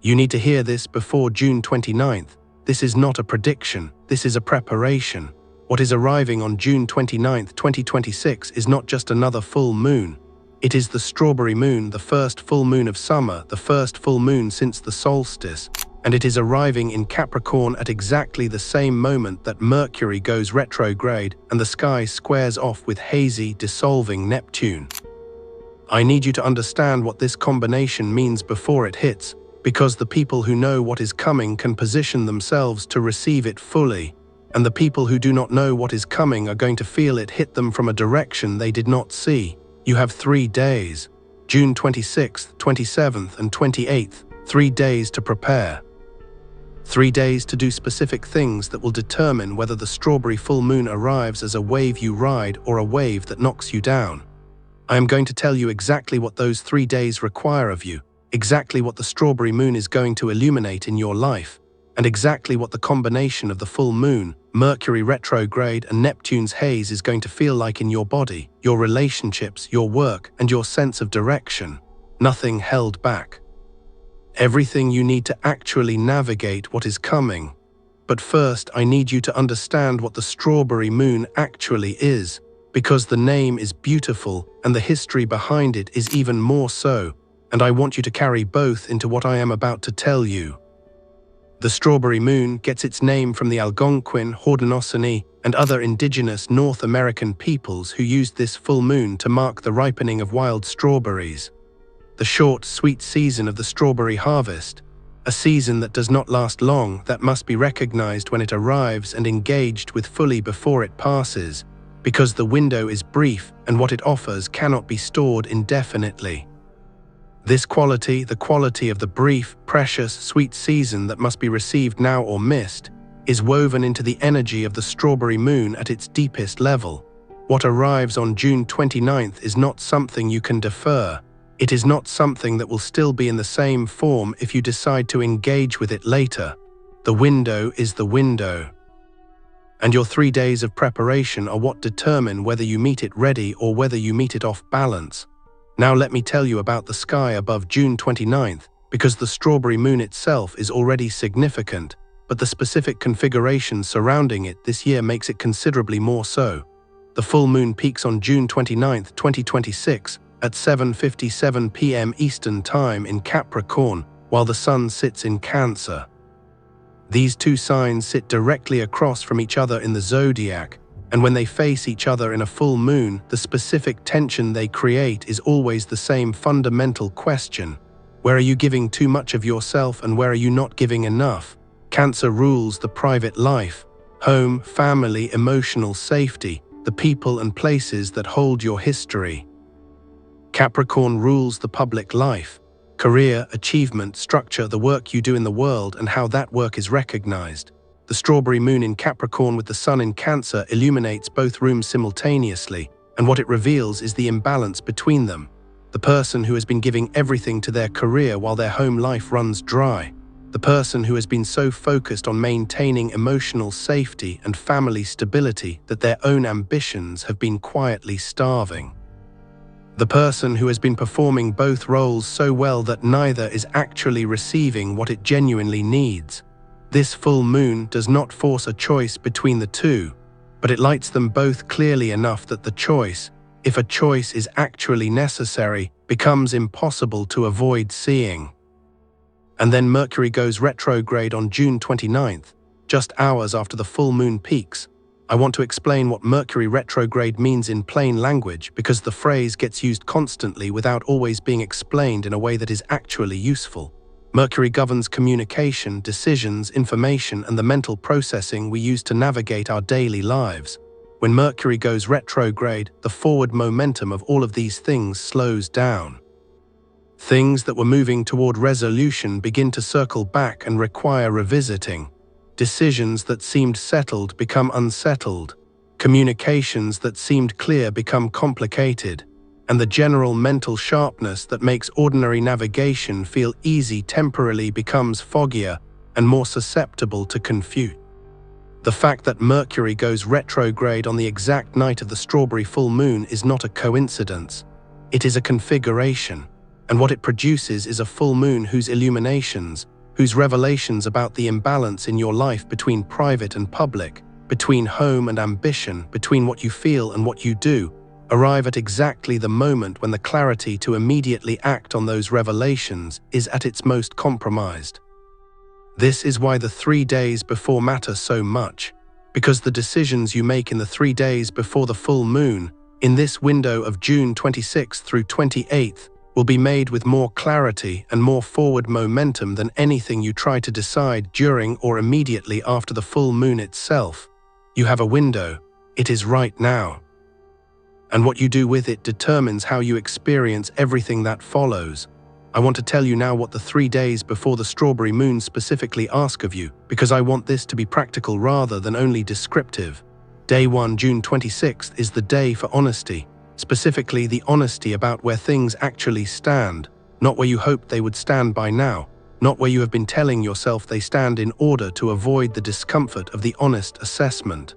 You need to hear this before June 29th. This is not a prediction, this is a preparation. What is arriving on June 29th, 2026 is not just another full moon. It is the strawberry moon, the first full moon of summer, the first full moon since the solstice, and it is arriving in Capricorn at exactly the same moment that Mercury goes retrograde and the sky squares off with hazy, dissolving Neptune. I need you to understand what this combination means before it hits, because the people who know what is coming can position themselves to receive it fully, and the people who do not know what is coming are going to feel it hit them from a direction they did not see. You have 3 days, June 26th, 27th, and 28th, 3 days to prepare. 3 days to do specific things that will determine whether the strawberry full moon arrives as a wave you ride or a wave that knocks you down. I am going to tell you exactly what those 3 days require of you, exactly what the strawberry moon is going to illuminate in your life, and exactly what the combination of the full moon, Mercury retrograde, and Neptune's haze is going to feel like in your body, your relationships, your work, and your sense of direction. Nothing held back. Everything you need to actually navigate what is coming. But first, I need you to understand what the strawberry moon actually is, because the name is beautiful and the history behind it is even more so, and I want you to carry both into what I am about to tell you. The strawberry moon gets its name from the Algonquin, Haudenosaunee, and other indigenous North American peoples who used this full moon to mark the ripening of wild strawberries. The short, sweet season of the strawberry harvest, a season that does not last long, that must be recognized when it arrives and engaged with fully before it passes, because the window is brief and what it offers cannot be stored indefinitely. This quality, the quality of the brief, precious, sweet season that must be received now or missed, is woven into the energy of the strawberry moon at its deepest level. What arrives on June 29th is not something you can defer. It is not something that will still be in the same form if you decide to engage with it later. The window is the window. And your 3 days of preparation are what determine whether you meet it ready or whether you meet it off balance. Now let me tell you about the sky above June 29th, because the strawberry moon itself is already significant, but the specific configuration surrounding it this year makes it considerably more so. The full moon peaks on June 29th, 2026, at 7:57 p.m. Eastern Time in Capricorn, while the sun sits in Cancer. These two signs sit directly across from each other in the zodiac, and when they face each other in a full moon, the specific tension they create is always the same fundamental question. Where are you giving too much of yourself and where are you not giving enough? Cancer rules the private life, home, family, emotional safety, the people and places that hold your history. Capricorn rules the public life, career, achievement, structure, the work you do in the world and how that work is recognized. The strawberry moon in Capricorn with the sun in Cancer illuminates both rooms simultaneously, and what it reveals is the imbalance between them. The person who has been giving everything to their career while their home life runs dry. The person who has been so focused on maintaining emotional safety and family stability that their own ambitions have been quietly starving. The person who has been performing both roles so well that neither is actually receiving what it genuinely needs. This full moon does not force a choice between the two, but it lights them both clearly enough that the choice, if a choice is actually necessary, becomes impossible to avoid seeing. And then Mercury goes retrograde on June 29th, just hours after the full moon peaks. I want to explain what Mercury retrograde means in plain language because the phrase gets used constantly without always being explained in a way that is actually useful. Mercury governs communication, decisions, information, and the mental processing we use to navigate our daily lives. When Mercury goes retrograde, the forward momentum of all of these things slows down. Things that were moving toward resolution begin to circle back and require revisiting. Decisions that seemed settled become unsettled. Communications that seemed clear become complicated. And the general mental sharpness that makes ordinary navigation feel easy temporarily becomes foggier and more susceptible to confusion. The fact that Mercury goes retrograde on the exact night of the strawberry full moon is not a coincidence. It is a configuration. and what it produces is a full moon whose illuminations, whose revelations about the imbalance in your life between private and public, between home and ambition, between what you feel and what you do, arrive at exactly the moment when the clarity to immediately act on those revelations is at its most compromised. This is why the 3 days before matter so much, because the decisions you make in the 3 days before the full moon, in this window of June 26th through 28th, will be made with more clarity and more forward momentum than anything you try to decide during or immediately after the full moon itself. You have a window. It is right now. And what you do with it determines how you experience everything that follows. I want to tell you now what the 3 days before the strawberry moon specifically ask of you, because I want this to be practical rather than only descriptive. Day 1, June 26th, is the day for honesty, specifically the honesty about where things actually stand, not where you hoped they would stand by now, not where you have been telling yourself they stand in order to avoid the discomfort of the honest assessment.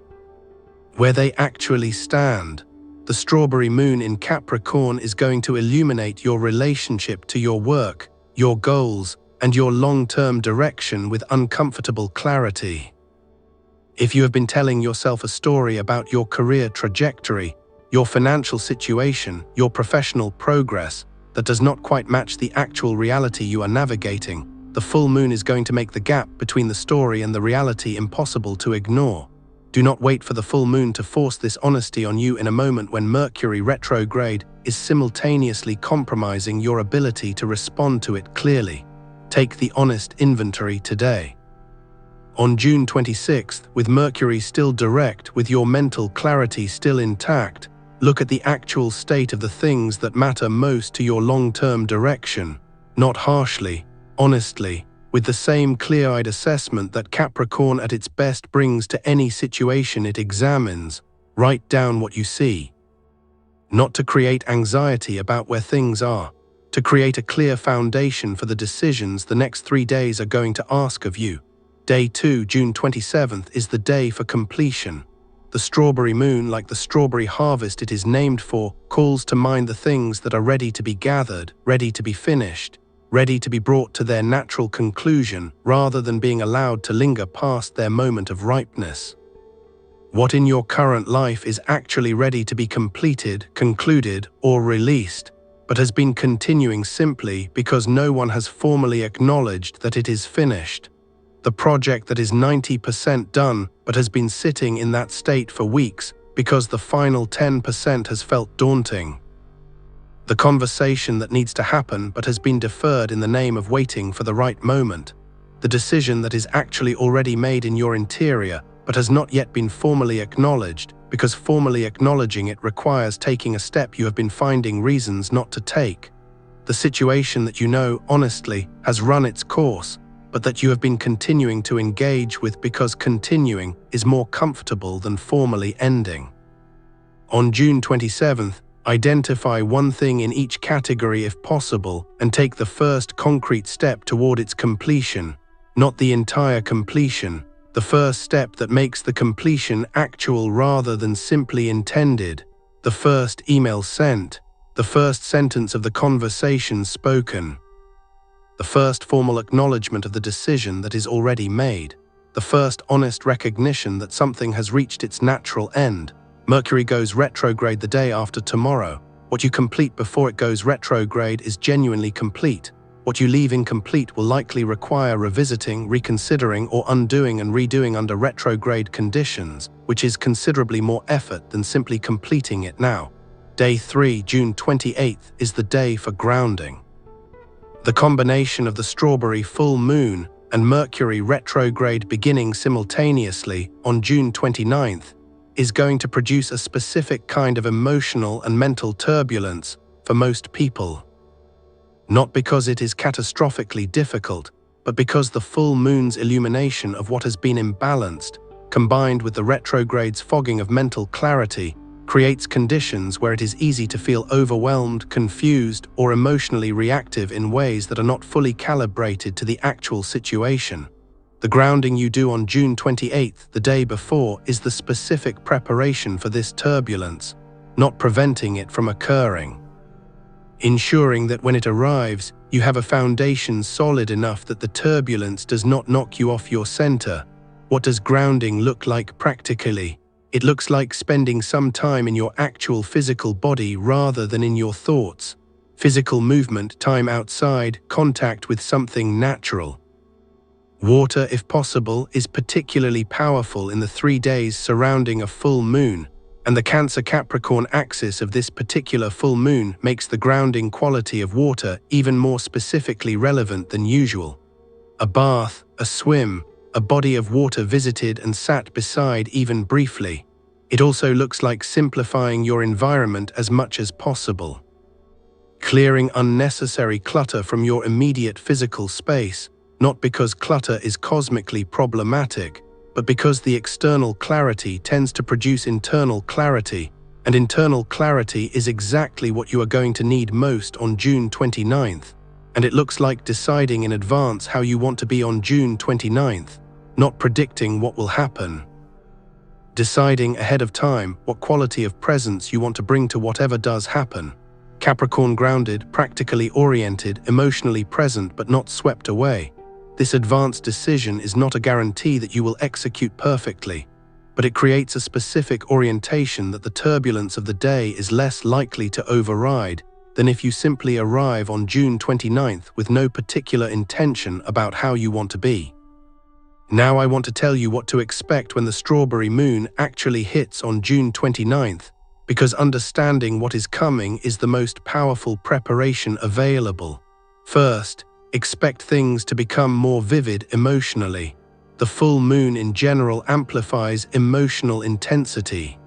Where they actually stand. The strawberry moon in Capricorn is going to illuminate your relationship to your work, your goals, and your long-term direction with uncomfortable clarity. If you have been telling yourself a story about your career trajectory, your financial situation, your professional progress, that does not quite match the actual reality you are navigating, the full moon is going to make the gap between the story and the reality impossible to ignore. Do not wait for the full moon to force this honesty on you in a moment when Mercury retrograde is simultaneously compromising your ability to respond to it clearly. Take the honest inventory today. On June 26th, with Mercury still direct, with your mental clarity still intact, look at the actual state of the things that matter most to your long-term direction, not harshly, honestly, with the same clear-eyed assessment that Capricorn at its best brings to any situation it examines. Write down what you see. Not to create anxiety about where things are, to create a clear foundation for the decisions the next 3 days are going to ask of you. Day 2, June 27th, is the day for completion. The strawberry moon, like the strawberry harvest it is named for, calls to mind the things that are ready to be gathered, ready to be finished, ready to be brought to their natural conclusion rather than being allowed to linger past their moment of ripeness. What in your current life is actually ready to be completed, concluded, or released, but has been continuing simply because no one has formally acknowledged that it is finished. The project that is 90% done but has been sitting in that state for weeks because the final 10% has felt daunting. The conversation that needs to happen but has been deferred in the name of waiting for the right moment. The decision that is actually already made in your interior but has not yet been formally acknowledged because formally acknowledging it requires taking a step you have been finding reasons not to take. The situation that you know, honestly, has run its course, but that you have been continuing to engage with because continuing is more comfortable than formally ending. On June 27th, identify one thing in each category if possible and take the first concrete step toward its completion, not the entire completion, the first step that makes the completion actual rather than simply intended, the first email sent, the first sentence of the conversation spoken, the first formal acknowledgement of the decision that is already made, the first honest recognition that something has reached its natural end. Mercury goes retrograde the day after tomorrow. What you complete before it goes retrograde is genuinely complete. What you leave incomplete will likely require revisiting, reconsidering, or undoing and redoing under retrograde conditions, which is considerably more effort than simply completing it now. Day 3, June 28th, is the day for grounding. The combination of the strawberry full moon and Mercury retrograde beginning simultaneously on June 29th is going to produce a specific kind of emotional and mental turbulence for most people. Not because it is catastrophically difficult, but because the full moon's illumination of what has been imbalanced, combined with the retrograde's fogging of mental clarity, creates conditions where it is easy to feel overwhelmed, confused, or emotionally reactive in ways that are not fully calibrated to the actual situation. The grounding you do on June 28th, the day before, is the specific preparation for this turbulence, not preventing it from occurring. ensuring that when it arrives, you have a foundation solid enough that the turbulence does not knock you off your center. What does grounding look like practically? It looks like spending some time in your actual physical body rather than in your thoughts. Physical movement, time outside, contact with something natural. Water, if possible, is particularly powerful in the 3 days surrounding a full moon, and the Cancer-Capricorn axis of this particular full moon makes the grounding quality of water even more specifically relevant than usual. A bath, a swim, a body of water visited and sat beside even briefly. It also looks like simplifying your environment as much as possible. Clearing unnecessary clutter from your immediate physical space, not because clutter is cosmically problematic, but because the external clarity tends to produce internal clarity, and internal clarity is exactly what you are going to need most on June 29th, and it looks like deciding in advance how you want to be on June 29th, not predicting what will happen. Deciding ahead of time what quality of presence you want to bring to whatever does happen. Capricorn grounded, practically oriented, emotionally present but not swept away. This advanced decision is not a guarantee that you will execute perfectly, but it creates a specific orientation that the turbulence of the day is less likely to override than if you simply arrive on June 29th with no particular intention about how you want to be. Now I want to tell you what to expect when the strawberry moon actually hits on June 29th, because understanding what is coming is the most powerful preparation available. First, expect things to become more vivid emotionally. The full moon in general amplifies emotional intensity.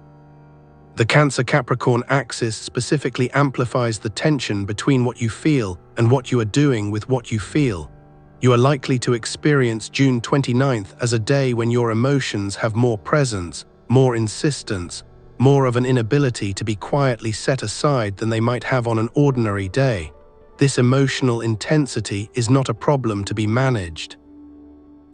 The Cancer-Capricorn axis specifically amplifies the tension between what you feel and what you are doing with what you feel. You are likely to experience June 29th as a day when your emotions have more presence, more insistence, more of an inability to be quietly set aside than they might have on an ordinary day. This emotional intensity is not a problem to be managed.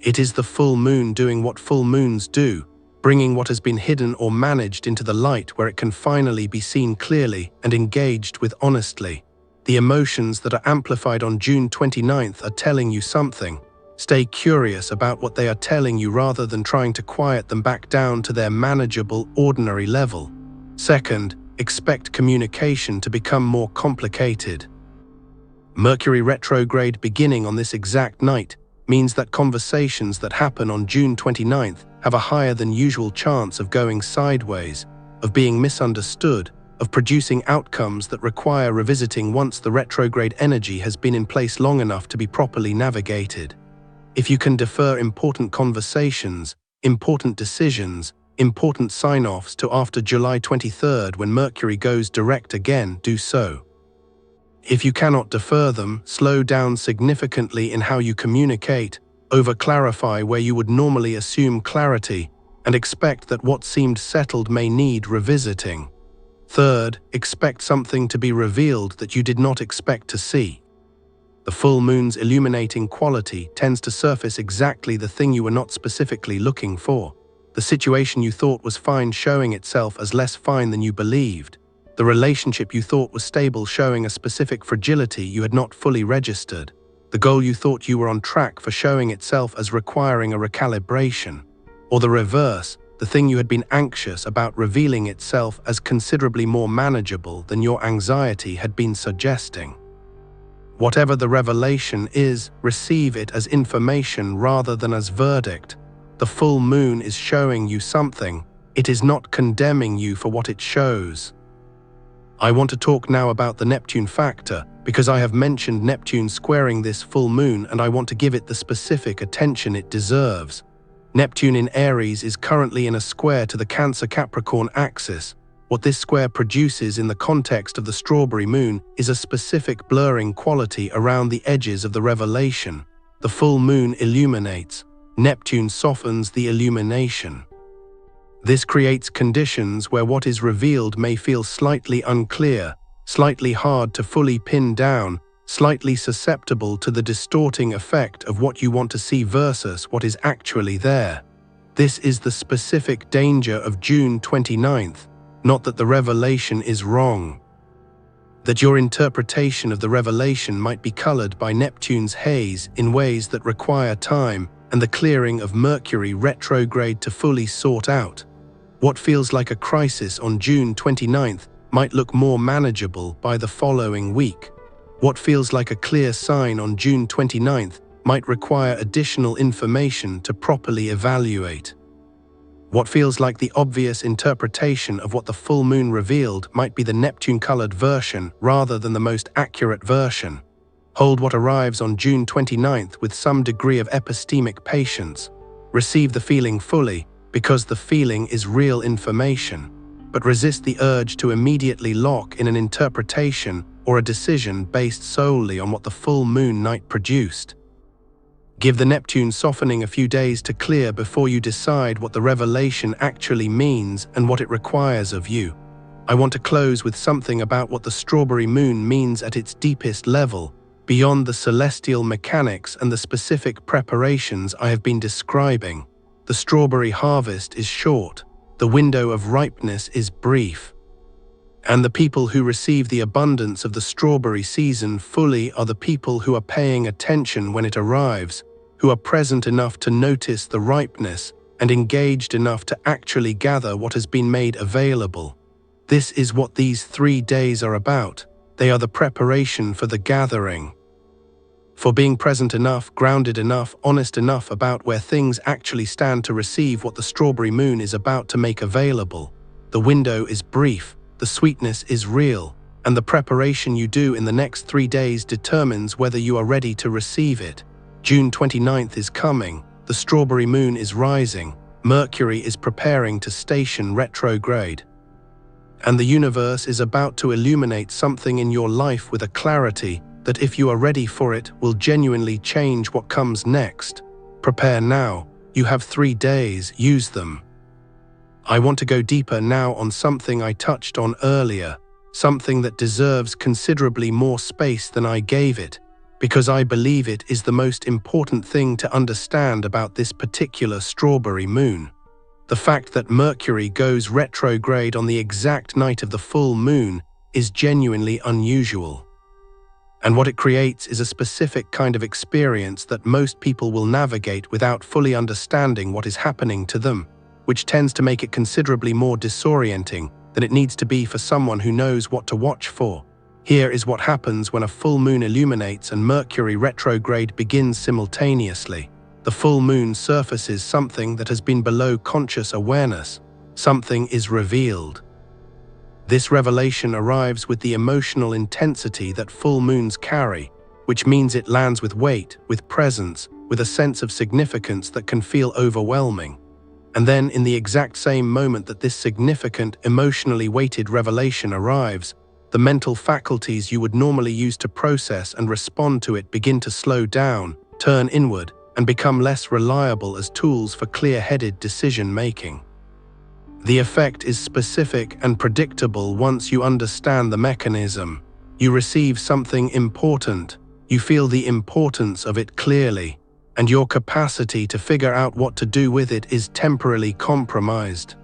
It is the full moon doing what full moons do, bringing what has been hidden or managed into the light where it can finally be seen clearly and engaged with honestly. The emotions that are amplified on June 29th are telling you something. Stay curious about what they are telling you rather than trying to quiet them back down to their manageable, ordinary level. Second, expect communication to become more complicated. Mercury retrograde beginning on this exact night means that conversations that happen on June 29th have a higher than usual chance of going sideways, of being misunderstood, of producing outcomes that require revisiting once the retrograde energy has been in place long enough to be properly navigated. If you can defer important conversations, important decisions, important sign-offs to after July 23rd when Mercury goes direct again, do so. If you cannot defer them, slow down significantly in how you communicate, over-clarify where you would normally assume clarity, and expect that what seemed settled may need revisiting. Third, expect something to be revealed that you did not expect to see. The full moon's illuminating quality tends to surface exactly the thing you were not specifically looking for. The situation you thought was fine showing itself as less fine than you believed. The relationship you thought was stable showing a specific fragility you had not fully registered. The goal you thought you were on track for showing itself as requiring a recalibration. Or the reverse, the thing you had been anxious about revealing itself as considerably more manageable than your anxiety had been suggesting. Whatever the revelation is, receive it as information rather than as verdict. The full moon is showing you something. It is not condemning you for what it shows. I want to talk now about the Neptune factor, because I have mentioned Neptune squaring this full moon and I want to give it the specific attention it deserves. Neptune in Aries is currently in a square to the Cancer-Capricorn axis. What this square produces in the context of the strawberry moon is a specific blurring quality around the edges of the revelation. The full moon illuminates. Neptune softens the illumination. This creates conditions where what is revealed may feel slightly unclear, slightly hard to fully pin down, slightly susceptible to the distorting effect of what you want to see versus what is actually there. This is the specific danger of June 29th, not that the revelation is wrong. That your interpretation of the revelation might be colored by Neptune's haze in ways that require time and the clearing of Mercury retrograde to fully sort out. What feels like a crisis on June 29th might look more manageable by the following week. What feels like a clear sign on June 29th might require additional information to properly evaluate. What feels like the obvious interpretation of what the full moon revealed might be the Neptune-colored version rather than the most accurate version. Hold what arrives on June 29th with some degree of epistemic patience. Receive the feeling fully, because the feeling is real information, but resist the urge to immediately lock in an interpretation or a decision based solely on what the full moon night produced. Give the Neptune softening a few days to clear before you decide what the revelation actually means and what it requires of you. I want to close with something about what the strawberry moon means at its deepest level, beyond the celestial mechanics and the specific preparations I have been describing. The strawberry harvest is short, the window of ripeness is brief, and the people who receive the abundance of the strawberry season fully are the people who are paying attention when it arrives, who are present enough to notice the ripeness and engaged enough to actually gather what has been made available. This is what these 3 days are about. They are the preparation for the gathering. For being present enough, grounded enough, honest enough about where things actually stand to receive what the strawberry moon is about to make available. The window is brief, the sweetness is real, and the preparation you do in the next 3 days determines whether you are ready to receive it. June 29th is coming, the strawberry moon is rising, Mercury is preparing to station retrograde. And the universe is about to illuminate something in your life with a clarity that, if you are ready for it, will genuinely change what comes next. Prepare now. You have 3 days, use them. I want to go deeper now on something I touched on earlier, something that deserves considerably more space than I gave it, because I believe it is the most important thing to understand about this particular strawberry moon. The fact that Mercury goes retrograde on the exact night of the full moon is genuinely unusual. And what it creates is a specific kind of experience that most people will navigate without fully understanding what is happening to them, which tends to make it considerably more disorienting than it needs to be for someone who knows what to watch for. Here is what happens when a full moon illuminates and Mercury retrograde begins simultaneously. The full moon surfaces something that has been below conscious awareness. Something is revealed. This revelation arrives with the emotional intensity that full moons carry, which means it lands with weight, with presence, with a sense of significance that can feel overwhelming. And then, in the exact same moment that this significant, emotionally weighted revelation arrives, the mental faculties you would normally use to process and respond to it begin to slow down, turn inward, and become less reliable as tools for clear-headed decision-making. The effect is specific and predictable once you understand the mechanism. You receive something important, you feel the importance of it clearly, and your capacity to figure out what to do with it is temporarily compromised.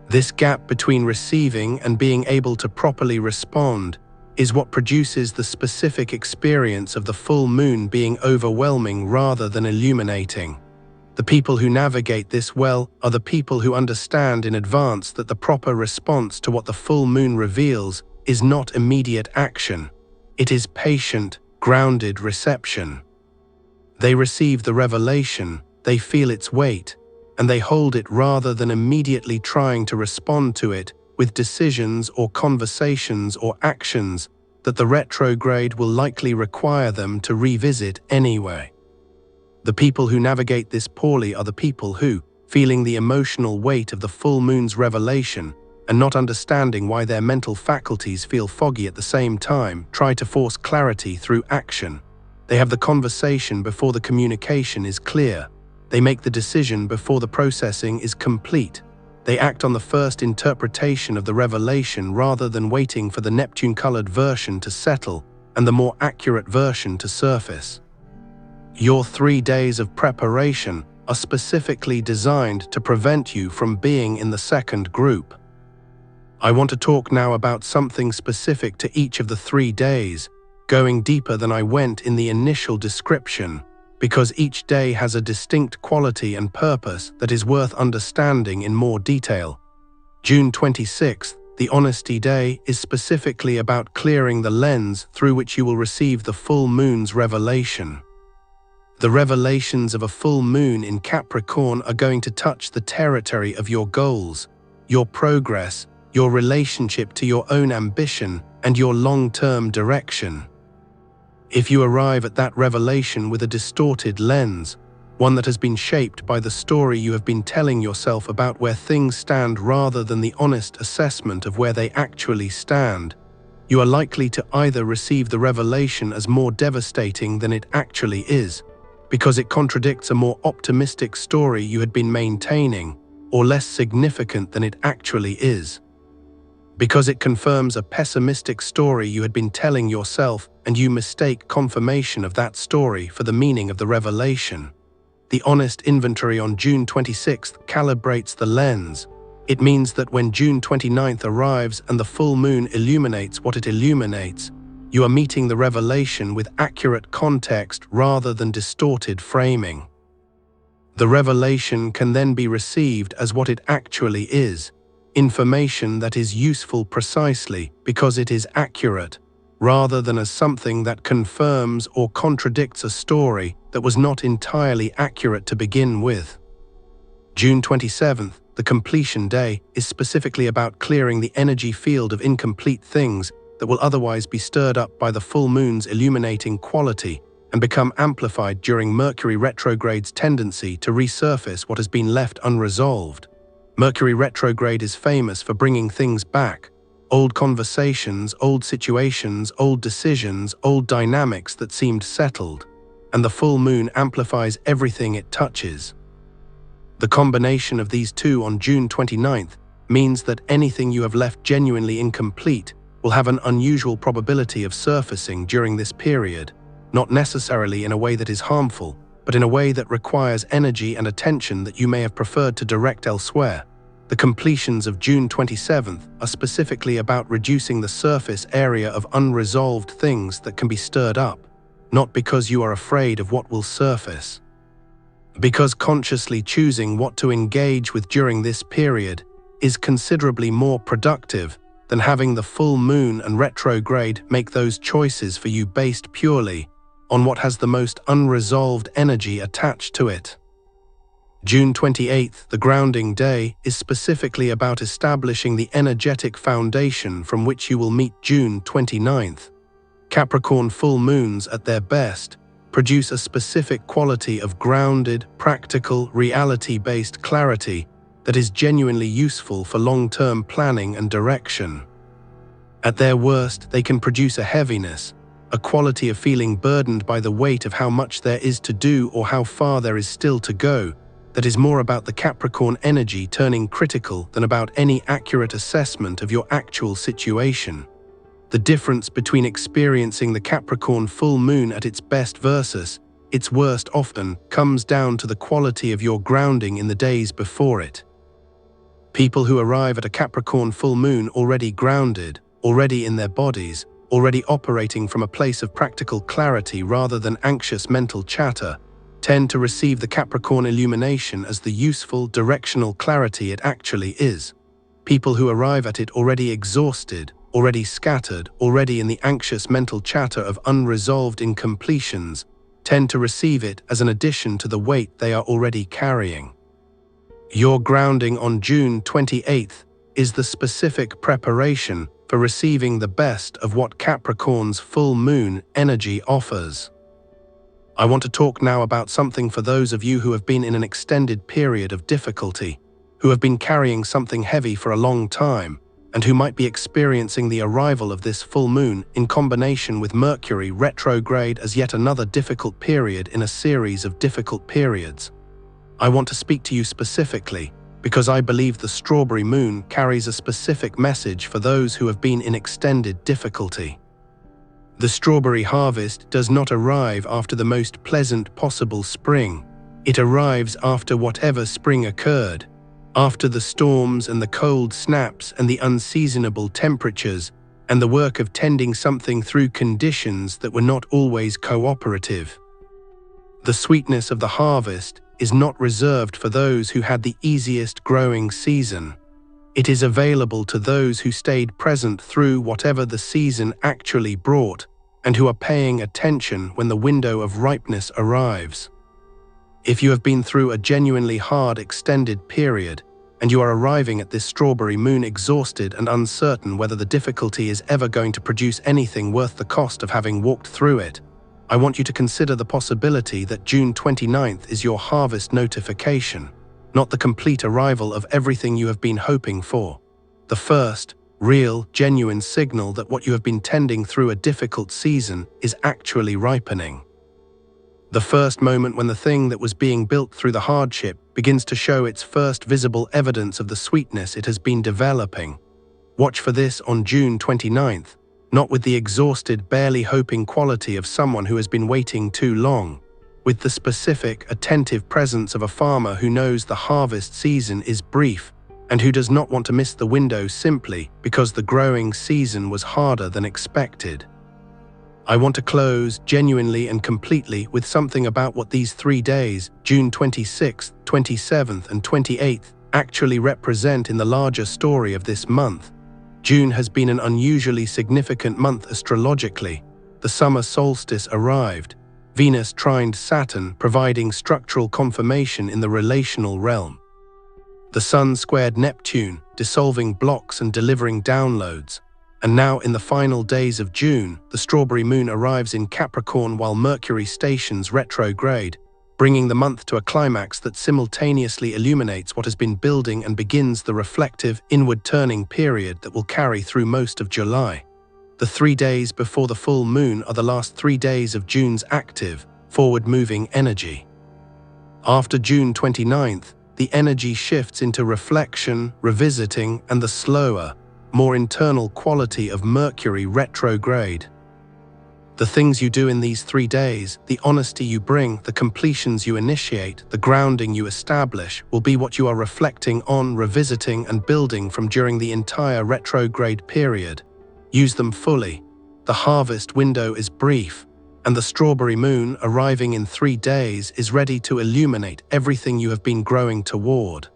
This gap between receiving and being able to properly respond is what produces the specific experience of the full moon being overwhelming rather than illuminating. The people who navigate this well are the people who understand in advance that the proper response to what the full moon reveals is not immediate action. It is patient, grounded reception. They receive the revelation, they feel its weight, and they hold it rather than immediately trying to respond to it with decisions or conversations or actions that the retrograde will likely require them to revisit anyway. The people who navigate this poorly are the people who, feeling the emotional weight of the full moon's revelation and not understanding why their mental faculties feel foggy at the same time, try to force clarity through action. They have the conversation before the communication is clear. They make the decision before the processing is complete. They act on the first interpretation of the revelation rather than waiting for the Neptune-colored version to settle and the more accurate version to surface. Your 3 days of preparation are specifically designed to prevent you from being in the second group. I want to talk now about something specific to each of the 3 days, going deeper than I went in the initial description, because each day has a distinct quality and purpose that is worth understanding in more detail. June 26th, the Honesty Day, is specifically about clearing the lens through which you will receive the full moon's revelation. The revelations of a full moon in Capricorn are going to touch the territory of your goals, your progress, your relationship to your own ambition, and your long-term direction. If you arrive at that revelation with a distorted lens, one that has been shaped by the story you have been telling yourself about where things stand rather than the honest assessment of where they actually stand, you are likely to either receive the revelation as more devastating than it actually is, because it contradicts a more optimistic story you had been maintaining, or less significant than it actually is, because it confirms a pessimistic story you had been telling yourself and you mistake confirmation of that story for the meaning of the revelation. The honest inventory on June 26th calibrates the lens. It means that when June 29th arrives and the full moon illuminates what it illuminates, you are meeting the revelation with accurate context rather than distorted framing. The revelation can then be received as what it actually is, information that is useful precisely because it is accurate, rather than as something that confirms or contradicts a story that was not entirely accurate to begin with. June 27th, the Completion Day, is specifically about clearing the energy field of incomplete things that will otherwise be stirred up by the full moon's illuminating quality and become amplified during Mercury retrograde's tendency to resurface what has been left unresolved. Mercury retrograde is famous for bringing things back, old conversations, old situations, old decisions, old dynamics that seemed settled, and the full moon amplifies everything it touches. The combination of these two on June 29th means that anything you have left genuinely incomplete will have an unusual probability of surfacing during this period, not necessarily in a way that is harmful, but in a way that requires energy and attention that you may have preferred to direct elsewhere. The completions of June 27th are specifically about reducing the surface area of unresolved things that can be stirred up, not because you are afraid of what will surface. Because consciously choosing what to engage with during this period is considerably more productive than having the full moon and retrograde make those choices for you based purely on what has the most unresolved energy attached to it. June 28th, the Grounding Day, is specifically about establishing the energetic foundation from which you will meet June 29th. Capricorn full moons at their best produce a specific quality of grounded, practical, reality-based clarity that is genuinely useful for long-term planning and direction. At their worst, they can produce a heaviness, a quality of feeling burdened by the weight of how much there is to do or how far there is still to go, that is more about the Capricorn energy turning critical than about any accurate assessment of your actual situation. The difference between experiencing the Capricorn full moon at its best versus its worst often comes down to the quality of your grounding in the days before it. People who arrive at a Capricorn full moon already grounded, already in their bodies, already operating from a place of practical clarity rather than anxious mental chatter, tend to receive the Capricorn illumination as the useful, directional clarity it actually is. People who arrive at it already exhausted, already scattered, already in the anxious mental chatter of unresolved incompletions, tend to receive it as an addition to the weight they are already carrying. Your grounding on June 28th is the specific preparation for receiving the best of what Capricorn's full moon energy offers. I want to talk now about something for those of you who have been in an extended period of difficulty, who have been carrying something heavy for a long time, and who might be experiencing the arrival of this full moon in combination with Mercury retrograde as yet another difficult period in a series of difficult periods. I want to speak to you specifically because I believe the strawberry moon carries a specific message for those who have been in extended difficulty. The strawberry harvest does not arrive after the most pleasant possible spring. It arrives after whatever spring occurred, After the storms and the cold snaps and the unseasonable temperatures, and the work of tending something through conditions that were not always cooperative. The sweetness of the harvest is not reserved for those who had the easiest growing season. It is available to those who stayed present through whatever the season actually brought, and who are paying attention when the window of ripeness arrives. If you have been through a genuinely hard extended period, and you are arriving at this strawberry moon exhausted and uncertain whether the difficulty is ever going to produce anything worth the cost of having walked through it, I want you to consider the possibility that June 29th is your harvest notification, not the complete arrival of everything you have been hoping for. The first, real, genuine signal that what you have been tending through a difficult season is actually ripening. The first moment when the thing that was being built through the hardship begins to show its first visible evidence of the sweetness it has been developing. Watch for this on June 29th, not with the exhausted, barely hoping quality of someone who has been waiting too long, with the specific, attentive presence of a farmer who knows the harvest season is brief and who does not want to miss the window simply because the growing season was harder than expected. I want to close genuinely and completely with something about what these 3 days, June 26th, 27th, and 28th, actually represent in the larger story of this month. June has been an unusually significant month astrologically. The summer solstice arrived, Venus trined Saturn, providing structural confirmation in the relational realm. The Sun squared Neptune, dissolving blocks and delivering downloads. And now, in the final days of June, the strawberry moon arrives in Capricorn while Mercury stations retrograde, bringing the month to a climax that simultaneously illuminates what has been building and begins the reflective, inward-turning period that will carry through most of July. The 3 days before the full moon are the last 3 days of June's active, forward-moving energy. After June 29th, the energy shifts into reflection, revisiting, and the slower, more internal quality of Mercury retrograde. The things you do in these 3 days, the honesty you bring, the completions you initiate, the grounding you establish, will be what you are reflecting on, revisiting, and building from during the entire retrograde period. Use them fully. The harvest window is brief, and the strawberry moon, arriving in 3 days, is ready to illuminate everything you have been growing toward.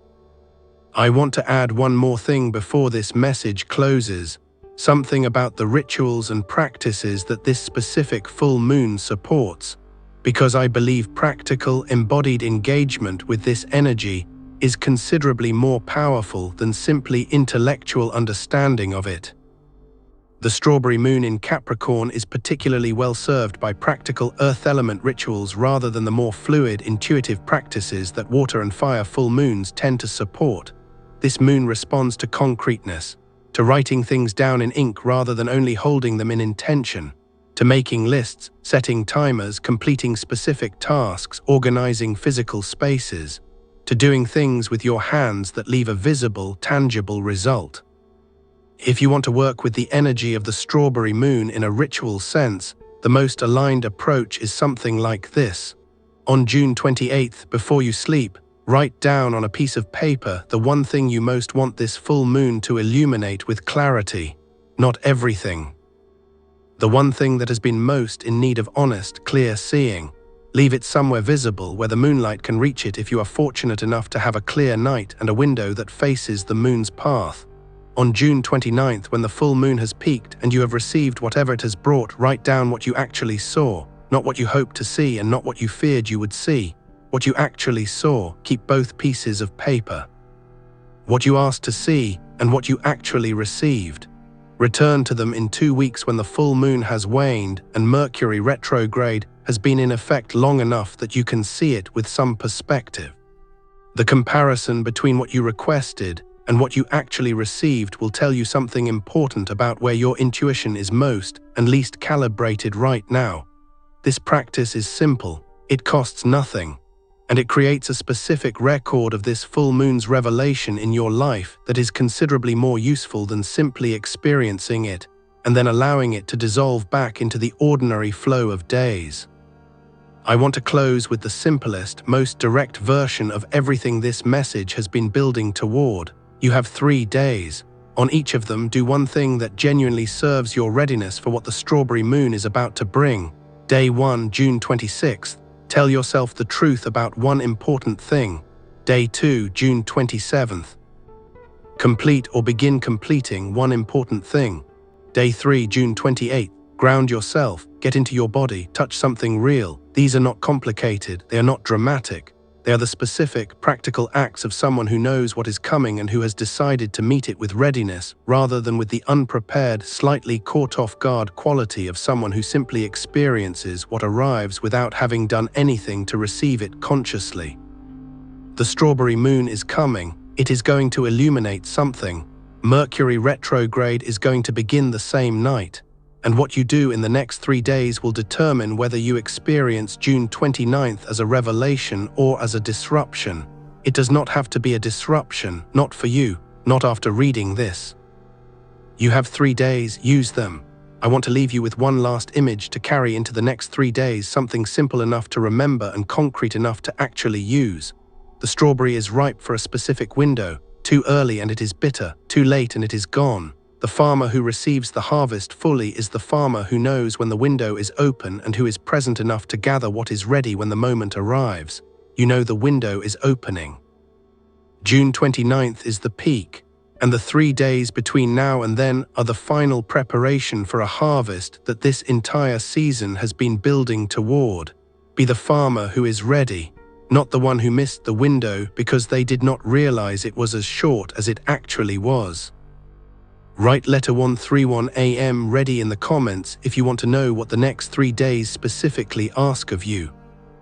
I want to add one more thing before this message closes, something about the rituals and practices that this specific full moon supports, because I believe practical, embodied engagement with this energy is considerably more powerful than simply intellectual understanding of it. The strawberry moon in Capricorn is particularly well served by practical earth element rituals rather than the more fluid, intuitive practices that water and fire full moons tend to support. This moon responds to concreteness, to writing things down in ink rather than only holding them in intention, to making lists, setting timers, completing specific tasks, organizing physical spaces, to doing things with your hands that leave a visible, tangible result. If you want to work with the energy of the strawberry moon in a ritual sense, the most aligned approach is something like this. On June 28th, before you sleep, write down on a piece of paper the one thing you most want this full moon to illuminate with clarity, not everything. The one thing that has been most in need of honest, clear seeing. Leave it somewhere visible where the moonlight can reach it if you are fortunate enough to have a clear night and a window that faces the moon's path. On June 29th, when the full moon has peaked and you have received whatever it has brought, write down what you actually saw, not what you hoped to see and not what you feared you would see. What you actually saw, keep both pieces of paper. What you asked to see and what you actually received. Return to them in 2 weeks when the full moon has waned and Mercury retrograde has been in effect long enough that you can see it with some perspective. The comparison between what you requested and what you actually received will tell you something important about where your intuition is most and least calibrated right now. This practice is simple, it costs nothing, and it creates a specific record of this full moon's revelation in your life that is considerably more useful than simply experiencing it and then allowing it to dissolve back into the ordinary flow of days. I want to close with the simplest, most direct version of everything this message has been building toward. You have 3 days. On each of them, do one thing that genuinely serves your readiness for what the strawberry moon is about to bring. Day 1, June 26th. Tell yourself the truth about one important thing. Day 2, June 27th. Complete or begin completing one important thing. Day 3, June 28th. Ground yourself, get into your body, touch something real. These are not complicated, they are not dramatic. They are the specific, practical acts of someone who knows what is coming and who has decided to meet it with readiness, rather than with the unprepared, slightly caught off guard quality of someone who simply experiences what arrives without having done anything to receive it consciously. The strawberry moon is coming. It is going to illuminate something. Mercury retrograde is going to begin the same night. And what you do in the next 3 days will determine whether you experience June 29th as a revelation or as a disruption. It does not have to be a disruption, not for you, not after reading this. You have 3 days, use them. I want to leave you with one last image to carry into the next 3 days, something simple enough to remember and concrete enough to actually use. The strawberry is ripe for a specific window. Too early and it is bitter, too late and it is gone. The farmer who receives the harvest fully is the farmer who knows when the window is open and who is present enough to gather what is ready when the moment arrives. You know the window is opening. June 29th is the peak, and the 3 days between now and then are the final preparation for a harvest that this entire season has been building toward. Be the farmer who is ready, not the one who missed the window because they did not realize it was as short as it actually was. Write letter 131 AM ready in the comments if you want to know what the next 3 days specifically ask of you.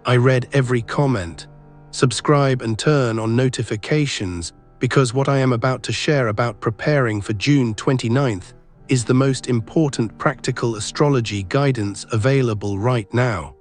I read every comment. Subscribe and turn on notifications because what I am about to share about preparing for June 29th is the most important practical astrology guidance available right now.